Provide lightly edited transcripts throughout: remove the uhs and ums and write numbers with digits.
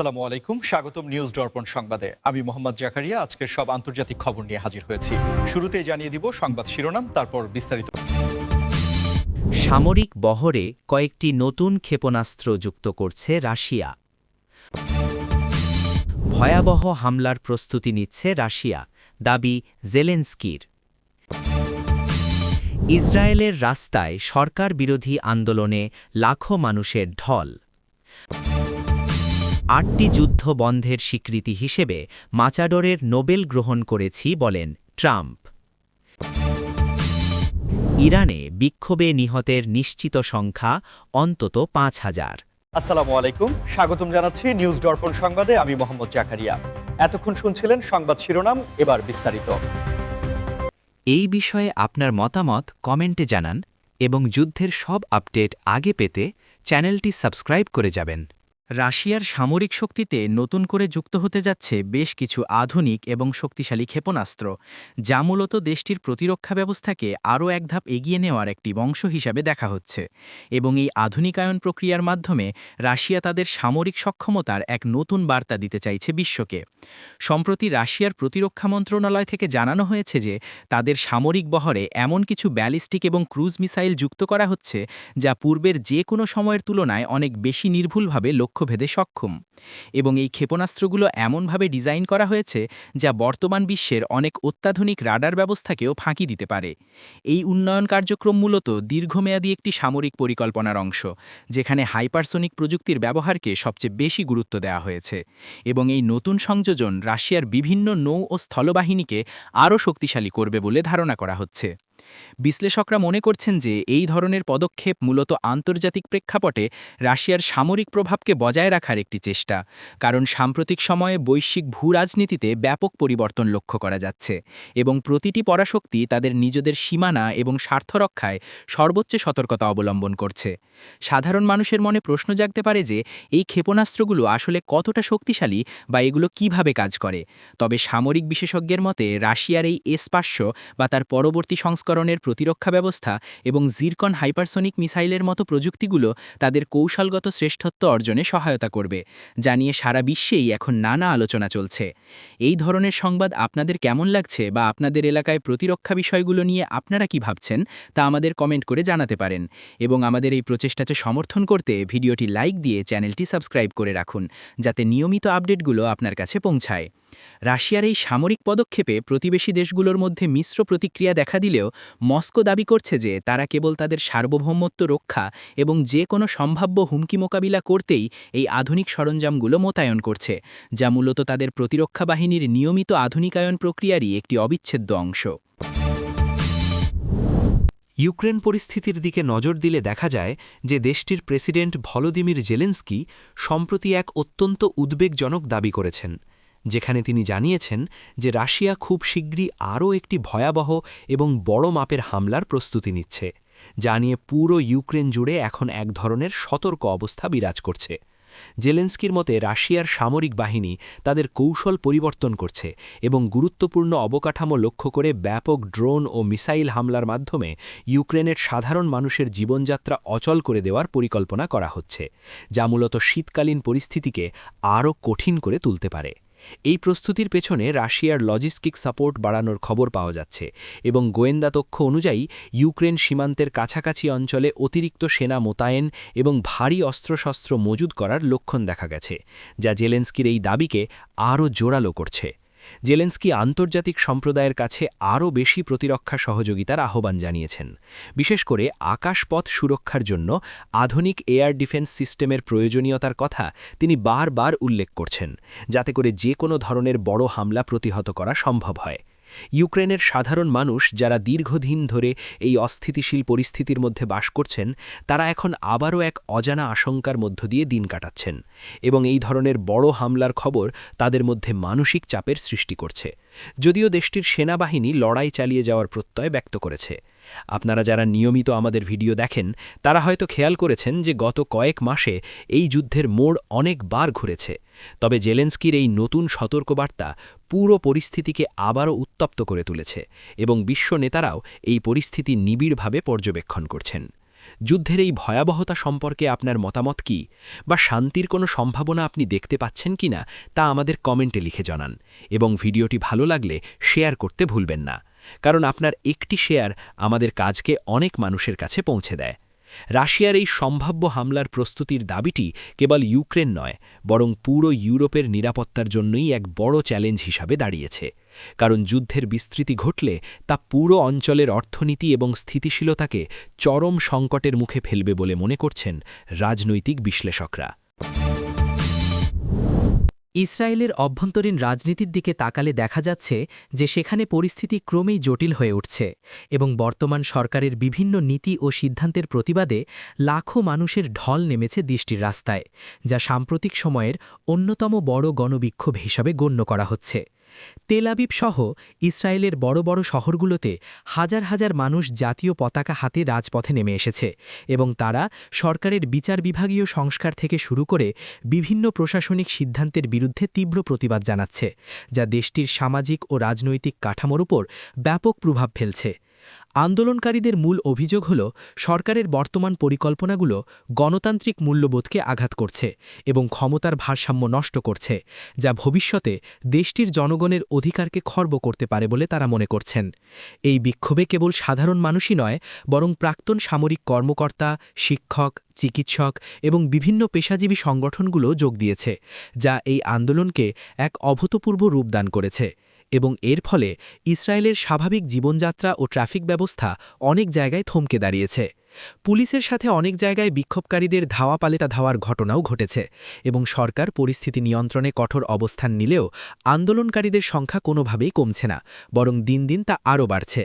আসসালামু আলাইকুম, স্বাগতম নিউজ দর্পণ সংবাদে। আমি মোহাম্মদ জাকারিয়া আজকের সব আন্তর্জাতিক খবর নিয়ে হাজির হয়েছি। শুরুতেই জানিয়ে দিব সংবাদ শিরোনাম, তারপর বিস্তারিত। সামরিক বহরে কয়েকটি নতুন ক্ষেপণাস্ত্র যুক্ত করছে রাশিয়া। ভয়াবহ হামলার প্রস্তুতি নিচ্ছে রাশিয়া, দাবি জেলেনস্কির। ইসরায়েলের রাস্তায় সরকার বিরোধী আন্দোলনে লাখো মানুষের ঢল। 8টি যুদ্ধ বন্ধের স্বীকৃতি হিসেবে মাচাডোরের নোবেল গ্রহণ করেছি বলেন ট্রাম্প। ইরানে বিক্ষোভে নিহতের নিশ্চিত সংখ্যা অন্তত 5,000। আসসালামু আলাইকুম, স্বাগতম জানাচ্ছি নিউজ দর্পণ সংবাদে। আমি মোহাম্মদ জাকারিয়া। এতক্ষণ শুনছিলেন সংবাদ শিরোনাম, এবার বিস্তারিত। এই বিষয়ে আপনার মতামত কমেন্টে জানান এবং যুদ্ধের সব আপডেট আগে পেতে চ্যানেলটি সাবস্ক্রাইব করে যাবেন। রাশিয়ার সামরিক শক্তিতে নতুন করে যুক্ত হতে যাচ্ছে বেশ কিছু আধুনিক এবং শক্তিশালী ক্ষেপণাস্ত্র, যা মূলত দেশটির প্রতিরক্ষা ব্যবস্থাকে আরও এক ধাপ এগিয়ে নেওয়ার একটি অংশ হিসাবে দেখা হচ্ছে। এবং এই আধুনিকায়ন প্রক্রিয়ার মাধ্যমে রাশিয়া তাদের সামরিক সক্ষমতার এক নতুন বার্তা দিতে চাইছে বিশ্বকে। সম্প্রতি রাশিয়ার প্রতিরক্ষা মন্ত্রণালয় থেকে জানানো হয়েছে যে তাদের সামরিক বহরে এমন কিছু ব্যালিস্টিক এবং ক্রুজ মিসাইল যুক্ত করা হচ্ছে, যা পূর্বের যে কোনো সময়ের তুলনায় অনেক বেশি নির্ভুলভাবে লক্ষ্যভেদে সক্ষম। এবং এই ক্ষেপণাস্ত্রগুলো এমনভাবে ডিজাইন করা হয়েছে যা বর্তমান বিশ্বের অনেক অত্যাধুনিক রাডার ব্যবস্থাকেও ফাঁকি দিতে পারে। এই উন্নয়ন কার্যক্রম মূলত দীর্ঘমেয়াদী একটি সামরিক পরিকল্পনার অংশ, যেখানে হাইপারসোনিক প্রযুক্তির ব্যবহারকে সবচেয়ে বেশি গুরুত্ব দেওয়া হয়েছে। এবং এই নতুন সংযোজন রাশিয়ার বিভিন্ন নৌ ও স্থলবাহিনীকে আরও শক্তিশালী করবে বলে ধারণা করা হচ্ছে। বিশ্লেষকরা মনে করছেন যে এই ধরনের পদক্ষেপ মূলত আন্তর্জাতিক প্রেক্ষাপটে রাশিয়ার সামরিক প্রভাবকে বজায় রাখার একটি চেষ্টা, কারণ সাম্প্রতিক সময়ে বৈশ্বিক ভূরাজনীতিতে ব্যাপক পরিবর্তন লক্ষ্য করা যাচ্ছে এবং প্রতিটি পরাশক্তি তাদের নিজেদের সীমানা এবং স্বার্থ রক্ষায় সর্বোচ্চ সতর্কতা অবলম্বন করছে। সাধারণ মানুষের মনে প্রশ্ন জাগতে পারে যে এই ক্ষেপণাস্ত্রগুলো আসলে কতটা শক্তিশালী বা এগুলো কিভাবে কাজ করে। তবে সামরিক বিশেষজ্ঞের মতে রাশিয়ার এই S-500 বা তার পরবর্তী সংস্করণের প্রতিরক্ষা ব্যবস্থা এবং জিরকন হাইপারসোনিক মিসাইলের মতো প্রযুক্তিগুলো তাদের কৌশলগত শ্রেষ্ঠত্ব অর্জনে সহায়তা করবে, যা নিয়ে সারা বিশ্বেই এখন নানা আলোচনা চলছে। এই ধরনের সংবাদ আপনাদের কেমন লাগছে বা আপনাদের এলাকায় প্রতিরক্ষা বিষয়গুলো নিয়ে আপনারা কি ভাবছেন তা আমাদের কমেন্ট করে জানাতে পারেন। এবং আমাদের এই প্রচেষ্টাকে সমর্থন করতে ভিডিওটি লাইক দিয়ে চ্যানেলটি সাবস্ক্রাইব করে রাখুন, যাতে নিয়মিত আপডেটগুলো আপনার কাছে পৌঁছায়। রাশিয়ার এই সামরিক পদক্ষেপে প্রতিবেশী দেশগুলোর মধ্যে মিশ্র প্রতিক্রিয়া দেখা দিলেও মস্কো দাবি করছে যে তারা কেবল তাদের সার্বভৌমত্ব রক্ষা এবং যে কোনো সম্ভাব্য হুমকি মোকাবিলা করতেই এই আধুনিক সরঞ্জামগুলো মোতায়েন করছে, যা মূলত তাদের প্রতিরক্ষা বাহিনীর নিয়মিত আধুনিকায়ন প্রক্রিয়ারই একটি অবিচ্ছেদ্য অংশ। ইউক্রেন পরিস্থিতির দিকে নজর দিলে দেখা যায় যে দেশটির প্রেসিডেন্ট ভলোদিমির জেলেনস্কি সম্প্রতি এক অত্যন্ত উদ্বেগজনক দাবি করেছেন, যেখানে তিনি জানিয়েছেন যে রাশিয়া খুব শীঘ্রই আরও একটি ভয়াবহ এবং বড় মাপের হামলার প্রস্তুতি নিচ্ছে, যা নিয়ে পুরো ইউক্রেন জুড়ে এখন এক ধরনের সতর্ক অবস্থা বিরাজ করছে। জেলেনস্কির মতে রাশিয়ার সামরিক বাহিনী তাদের কৌশল পরিবর্তন করছে এবং গুরুত্বপূর্ণ অবকাঠামো লক্ষ্য করে ব্যাপক ড্রোন ও মিসাইল হামলার মাধ্যমে ইউক্রেনের সাধারণ মানুষের জীবনযাত্রা অচল করে দেওয়ার পরিকল্পনা করা হচ্ছে, যা মূলত শীতকালীন পরিস্থিতিকে আরও কঠিন করে তুলতে পারে। এই প্রস্তুতির পেছনে রাশিয়ার লজিস্টিক সাপোর্ট বাড়ানোর খবর পাওয়া যাচ্ছে এবং গোয়েন্দা তথ্য অনুযায়ী ইউক্রেন সীমান্তের কাছাকাছি অঞ্চলে অতিরিক্ত সেনা মোতায়েন এবং ভারী অস্ত্রশস্ত্র মজুদ করার লক্ষণ দেখা গেছে, যা জেলেনস্কির এই দাবিকে আরও জোরালো করছে। জেলেনস্কি আন্তর্জাতিক সম্প্রদায়ের কাছে আরও বেশি প্রতিরক্ষা সহযোগিতার আহ্বান জানিয়েছেন, বিশেষ করে আকাশপথ সুরক্ষার জন্য আধুনিক এয়ার ডিফেন্স সিস্টেমের প্রয়োজনীয়তার কথা তিনি বারবার উল্লেখ করছেন, যাতে করে যে কোনো ধরনের বড় হামলা প্রতিহত করা সম্ভব হয়। ইউক্রেনের সাধারণ মানুষ যারা দীর্ঘদিন ধরে এই অস্থিতিশীল পরিস্থিতির মধ্যে বাস করছেন, তারা এখন আবারও এক অজানা আশঙ্কার মধ্য দিয়ে দিন কাটাচ্ছেন এবং এই ধরনের বড় হামলার খবর তাদের মধ্যে মানসিক চাপের সৃষ্টি করছে। যদিও দেশটির সেনাবাহিনী লড়াই চালিয়ে যাওয়ার প্রত্যয় ব্যক্ত করেছে। আপনারা যারা নিয়মিত আমাদের ভিডিও দেখেন তারা হয়তো খেয়াল করেছেন যে গত কয়েক মাসে এই যুদ্ধের মোড় অনেকবার ঘুরেছে। তবে জেলেনস্কির এই নতুন সতর্কবার্তা পুরো পরিস্থিতিকে আবারও উত্তপ্ত করে তুলেছে এবং বিশ্ব নেতারাও এই পরিস্থিতি নিবিড়ভাবে পর্যবেক্ষণ করছেন। যুদ্ধের এই ভয়াবহতা সম্পর্কে আপনার মতামত কি, বা শান্তির কোনো সম্ভাবনা আপনি দেখতে পাচ্ছেন কিনা তা আমাদের কমেন্টে লিখে জানান, এবং ভিডিওটি ভালো লাগলে শেয়ার করতে ভুলবেন না, কারণ আপনার একটি শেয়ার আমাদের কাজকে অনেক মানুষের কাছে পৌঁছে দেয়। রাশিয়ার এই সম্ভাব্য হামলার প্রস্তুতির দাবিটি কেবল ইউক্রেন নয়, বরং পুরো ইউরোপের নিরাপত্তার জন্যই এক বড় চ্যালেঞ্জ হিসাবে দাঁড়িয়েছে, কারণ যুদ্ধের বিস্তৃতি ঘটলে তা পুরো অঞ্চলের অর্থনীতি এবং স্থিতিশীলতাকে চরম সংকটের মুখে ফেলবে বলে মনে করছেন রাজনৈতিক বিশ্লেষকরা। ইসরায়েলের অভ্যন্তরীণ রাজনীতির দিকে তাকালে দেখা যাচ্ছে যে সেখানে পরিস্থিতি ক্রমেই জটিল হয়ে উঠছে এবং বর্তমান সরকারের বিভিন্ন নীতি ও সিদ্ধান্তের প্রতিবাদে লাখো মানুষের ঢল নেমেছে দৃষ্টির রাস্তায়, যা সাম্প্রতিক সময়ের অন্যতম বড় গণবিক্ষোভ হিসাবে গণ্য করা হচ্ছে। তেল আবিব সহ ইসরায়েলের বড় বড় শহরগুলোতে হাজার হাজার মানুষ জাতীয় পতাকা হাতে রাজপথে নেমে এসেছে এবং তারা সরকারের বিচার বিভাগীয় সংস্কার থেকে শুরু করে বিভিন্ন প্রশাসনিক সিদ্ধান্তের বিরুদ্ধে তীব্র প্রতিবাদ জানাচ্ছে, যা দেশটির সামাজিক ও রাজনৈতিক কাঠামোর উপর ব্যাপক প্রভাব ফেলছে। আন্দোলনকারীদের মূল অভিযোগ হল সরকারের বর্তমান পরিকল্পনাগুলো গণতান্ত্রিক মূল্যবোধকে আঘাত করছে এবং ক্ষমতার ভারসাম্য নষ্ট করছে, যা ভবিষ্যতে দেশটির জনগণের অধিকারকে খর্ব করতে পারে বলে তারা মনে করছেন। এই বিক্ষোভে কেবল সাধারণ মানুষই নয়, বরং প্রাক্তন সামরিক কর্মকর্তা, শিক্ষক, চিকিৎসক এবং বিভিন্ন পেশাজীবী সংগঠনগুলো যোগ দিয়েছে, যা এই আন্দোলনকে এক অভূতপূর্ব রূপদান করেছে। এবং এর ফলে ইসরায়েলের স্বাভাবিক জীবনযাত্রা ও ট্রাফিক ব্যবস্থা অনেক জায়গায় থমকে দাঁড়িয়েছে। পুলিশের সাথে অনেক জায়গায় বিক্ষোভকারীদের ধাওয়া পাল্টা ধাওয়ার ঘটনাও ঘটেছে এবং সরকার পরিস্থিতি নিয়ন্ত্রণে কঠোর অবস্থান নিলেও আন্দোলনকারীদের সংখ্যা কোনোভাবেই কমছে না, বরং দিন দিন তা আরও বাড়ছে।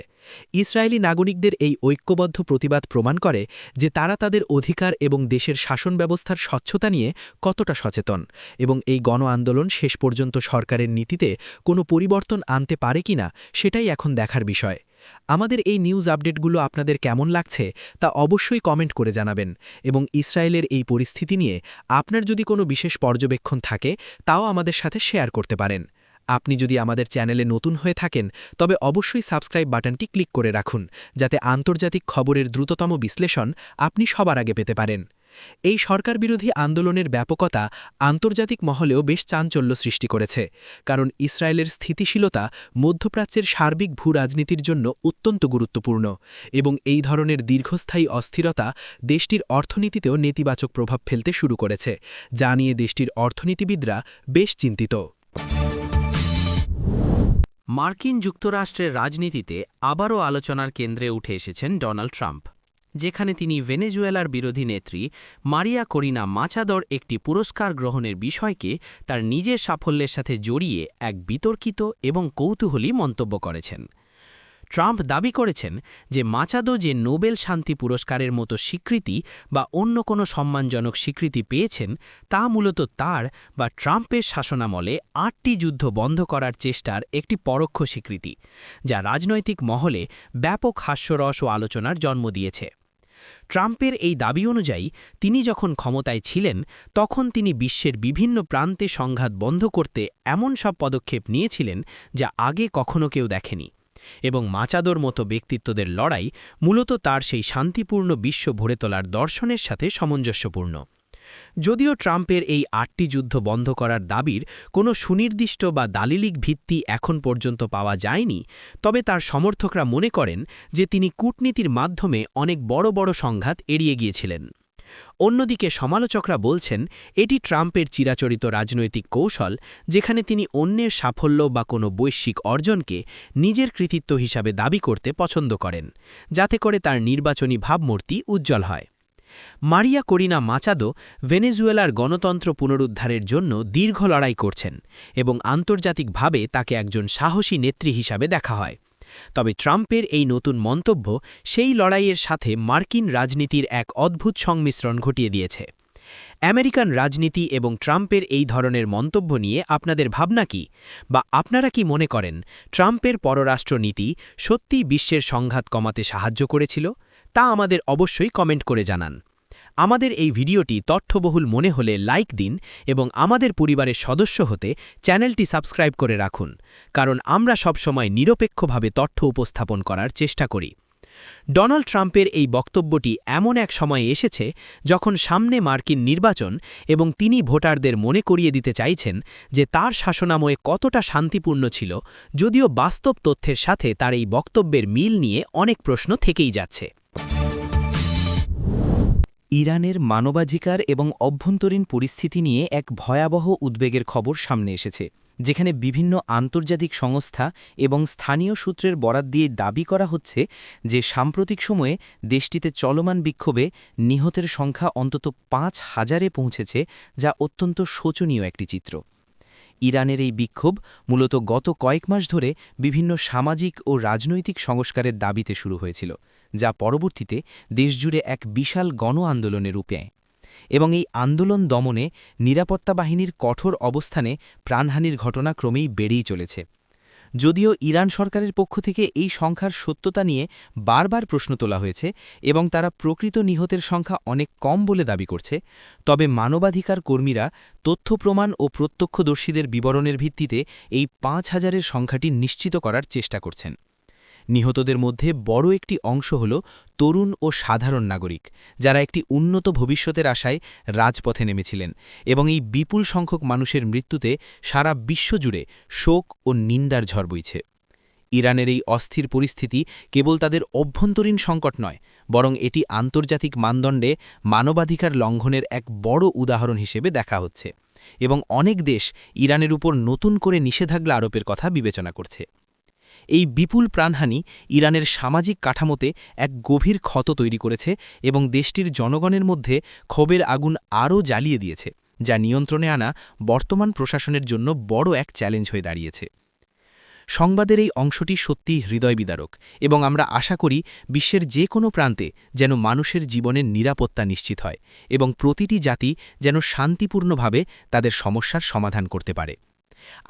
ইসরায়েলি নাগরিকদের এই ঐক্যবদ্ধ প্রতিবাদ প্রমাণ করে যে তারা তাদের অধিকার এবং দেশের শাসন ব্যবস্থার স্বচ্ছতা নিয়ে কতটা সচেতন, এবং এই গণ আন্দোলন শেষ পর্যন্ত সরকারের নীতিতে কোনো পরিবর্তন আনতে পারে কিনা সেটাই এখন দেখার বিষয়। আমাদের এই নিউজ আপডেটগুলো আপনাদের কেমন লাগছে তা অবশ্যই কমেন্ট করে জানাবেন, এবং ইসরায়েলের এই পরিস্থিতি নিয়ে আপনার যদি কোনো বিশেষ পর্যবেক্ষণ থাকে তাও আমাদের সাথে শেয়ার করতে পারেন। আপনি যদি আমাদের চ্যানেলে নতুন হয়ে থাকেন তবে অবশ্যই সাবস্ক্রাইব বাটনটি ক্লিক করে রাখুন, যাতে আন্তর্জাতিক খবরের দ্রুততম বিশ্লেষণ আপনি সবার আগে পেতে পারেন। এই সরকার বিরোধী আন্দোলনের ব্যাপকতা আন্তর্জাতিক মহলেও বেশ চাঞ্চল্য সৃষ্টি করেছে, কারণ ইসরায়েলের স্থিতিশীলতা মধ্যপ্রাচ্যের সার্বিক ভূরাজনীতির জন্য অত্যন্ত গুরুত্বপূর্ণ, এবং এই ধরনের দীর্ঘস্থায়ী অস্থিরতা দেশটির অর্থনীতিতেও নেতিবাচক প্রভাব ফেলতে শুরু করেছে, যা নিয়ে দেশটির অর্থনীতিবিদরা বেশ চিন্তিত। মার্কিন যুক্তরাষ্ট্রের রাজনীতিতে আবারও আলোচনার কেন্দ্রে উঠে এসেছেন ডোনাল্ড ট্রাম্প, যেখানে তিনি ভেনেজুয়েলার বিরোধী নেত্রী মারিয়া করিনা মাচাদোর একটি পুরস্কার গ্রহণের বিষয়কে তার নিজের সাফল্যের সাথে জড়িয়ে এক বিতর্কিত এবং কৌতূহলী মন্তব্য করেছেন। ট্রাম্প দাবি করেছেন যে মাচাদো যে নোবেল শান্তি পুরস্কারের মতো স্বীকৃতি বা অন্য কোনো সম্মানজনক স্বীকৃতি পেয়েছেন তা মূলত তার বা ট্রাম্পের শাসনামলে ৮টি যুদ্ধ বন্ধ করার চেষ্টার একটি পরোক্ষ স্বীকৃতি, যা রাজনৈতিক মহলে ব্যাপক হাস্যরস ও আলোচনার জন্ম দিয়েছে। ট্রাম্পের এই দাবি অনুযায়ী তিনি যখন ক্ষমতায় ছিলেন তখন তিনি বিশ্বের বিভিন্ন প্রান্তে সংঘাত বন্ধ করতে এমন সব পদক্ষেপ নিয়েছিলেন যা আগে কখনো কেউ দেখেনি, এবং মাচাদোর মতো ব্যক্তিত্বদের লড়াই মূলত তার সেই শান্তিপূর্ণ বিশ্ব ভরে তোলার দর্শনের সাথে সামঞ্জস্যপূর্ণ। যদিও ট্রাম্পের এই ৮টি যুদ্ধ বন্ধ করার দাবির কোনো সুনির্দিষ্ট বা দালিলিক ভিত্তি এখন পর্যন্ত পাওয়া যায়নি, তবে তার সমর্থকরা মনে করেন যে তিনি কূটনীতির মাধ্যমে অনেক বড় বড় সংঘাত এড়িয়ে গিয়েছিলেন। অন্যদিকে সমালোচকরা বলছেন এটি ট্রাম্পের চিরাচরিত রাজনৈতিক কৌশল, যেখানে তিনি অন্যের সাফল্য বা কোনো বৈশ্বিক অর্জনকে নিজের কৃতিত্ব হিসাবে দাবি করতে পছন্দ করেন, যাতে করে তার নির্বাচনী ভাবমূর্তি উজ্জ্বল হয়। মারিয়া করিনা মাচাদো ভেনেজুয়েলার গণতন্ত্র পুনরুদ্ধারের জন্য দীর্ঘ লড়াই করছেন এবং আন্তর্জাতিকভাবে তাকে একজন সাহসী নেত্রী হিসাবে দেখা হয়। তবে ট্রাম্পের এই নতুন মন্তব্য সেই লড়াইয়ের সাথে মার্কিন রাজনীতির এক অদ্ভুত সংমিশ্রণ ঘটিয়ে দিয়েছে। আমেরিকান রাজনীতি এবং ট্রাম্পের এই ধরনের মন্তব্য নিয়ে আপনাদের ভাবনা কি, বা আপনারা কি মনে করেন ট্রাম্পের পররাষ্ট্রনীতি সত্যিই বিশ্বের সংঘাত কমাতে সাহায্য করেছিল? তা আমাদের অবশ্যই কমেন্ট করে জানান। আমাদের এই ভিডিওটি তথ্যবহুল মনে হলে লাইক দিন এবং আমাদের পরিবারের সদস্য হতে চ্যানেলটি সাবস্ক্রাইব করে রাখুন, কারণ আমরা সবসময় নিরপেক্ষভাবে তথ্য উপস্থাপন করার চেষ্টা করি। ডোনাল্ড ট্রাম্পের এই বক্তব্যটি এমন এক সময়ে এসেছে যখন সামনে মার্কিন নির্বাচন এবং তিনি ভোটারদের মনে করিয়ে দিতে চাইছেন যে তার শাসনাময়ে কতটা শান্তিপূর্ণ ছিল, যদিও বাস্তব তথ্যের সাথে তার এই বক্তব্যের মিল নিয়ে অনেক প্রশ্ন থেকেই যাচ্ছে। ইরানের মানবাধিকার এবং অভ্যন্তরীণ পরিস্থিতি নিয়ে এক ভয়াবহ উদ্বেগের খবর সামনে এসেছে, যেখানে বিভিন্ন আন্তর্জাতিক সংস্থা এবং স্থানীয় সূত্রের বরাত দিয়ে দাবি করা হচ্ছে যে সাম্প্রতিক সময়ে দেশটিতে চলমান বিক্ষোভে নিহতের সংখ্যা অন্তত ৫,০০০-এ পৌঁছেছে, যা অত্যন্ত শোচনীয় একটি চিত্র। ইরানের এই বিক্ষোভ মূলত গত কয়েক মাস ধরে বিভিন্ন সামাজিক ও রাজনৈতিক সংস্কারের দাবিতে শুরু হয়েছিল, যা পরবর্তীতে দেশজুড়ে এক বিশাল গণ আন্দোলনের রূপ নেয়। এবং এই আন্দোলন দমনে নিরাপত্তা বাহিনীর কঠোর অবস্থানে প্রাণহানির ঘটনা ক্রমেই বেড়েই চলেছে। যদিও ইরান সরকারের পক্ষ থেকে এই সংখ্যার সত্যতা নিয়ে বারবার প্রশ্ন তোলা হয়েছে এবং তারা প্রকৃত নিহতের সংখ্যা অনেক কম বলে দাবি করছে, তবে মানবাধিকার কর্মীরা তথ্য প্রমাণ ও প্রত্যক্ষদর্শীদের বিবরণের ভিত্তিতে এই ৫,০০০-এর সংখ্যাটি নিশ্চিত করার চেষ্টা করছেন। নিহতদের মধ্যে বড় একটি অংশ হল তরুণ ও সাধারণ নাগরিক, যারা একটি উন্নত ভবিষ্যতের আশায় রাজপথে নেমেছিলেন, এবং এই বিপুল সংখ্যক মানুষের মৃত্যুতে সারা বিশ্বজুড়ে শোক ও নিন্দার ঝড় বইছে। ইরানের এই অস্থির পরিস্থিতি কেবল তাদের অভ্যন্তরীণ সংকট নয়, বরং এটি আন্তর্জাতিক মানদণ্ডে মানবাধিকার লঙ্ঘনের এক বড় উদাহরণ হিসেবে দেখা হচ্ছে, এবং অনেক দেশ ইরানের উপর নতুন করে নিষেধাজ্ঞা আরোপের কথা বিবেচনা করছে। এই বিপুল প্রাণহানি ইরানের সামাজিক কাঠামোতে এক গভীর ক্ষত তৈরি করেছে এবং দেশটির জনগণের মধ্যে ক্ষোভের আগুন আরও জ্বালিয়ে দিয়েছে, যা নিয়ন্ত্রণে আনা বর্তমান প্রশাসনের জন্য বড় এক চ্যালেঞ্জ হয়ে দাঁড়িয়েছে। সংবাদের এই অংশটি সত্যিই হৃদয়বিদারক, এবং আমরা আশা করি বিশ্বের যে কোনো প্রান্তে যেন মানুষের জীবনের নিরাপত্তা নিশ্চিত হয় এবং প্রতিটি জাতি যেন শান্তিপূর্ণভাবে তাদের সমস্যার সমাধান করতে পারে।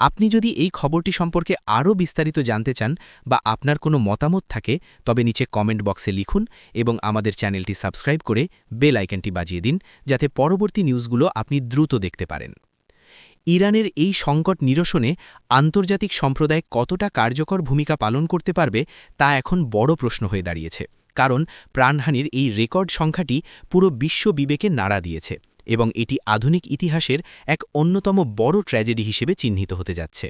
আপনি যদি এই খবরটি সম্পর্কে আরও বিস্তারিত জানতে চান বা আপনার কোনো মতামত থাকে, তবে নিচে কমেন্ট বক্সে লিখুন এবং আমাদের চ্যানেলটি সাবস্ক্রাইব করে বেল আইকনটি বাজিয়ে দিন, যাতে পরবর্তী নিউজগুলো আপনি দ্রুত দেখতে পারেন। ইরানের এই সংকট নিরসনে আন্তর্জাতিক সম্প্রদায় কতটা কার্যকর ভূমিকা পালন করতে পারবে তা এখন বড় প্রশ্ন হয়ে দাঁড়িয়েছে, কারণ প্রাণহানির এই রেকর্ড সংখ্যাটি পুরো বিশ্ব বিবেকে নাড়া দিয়েছে এবং এটি আধুনিক ইতিহাসের এক অন্যতম বড় ট্র্যাজেডি হিসেবে চিহ্নিত হতে যাচ্ছে।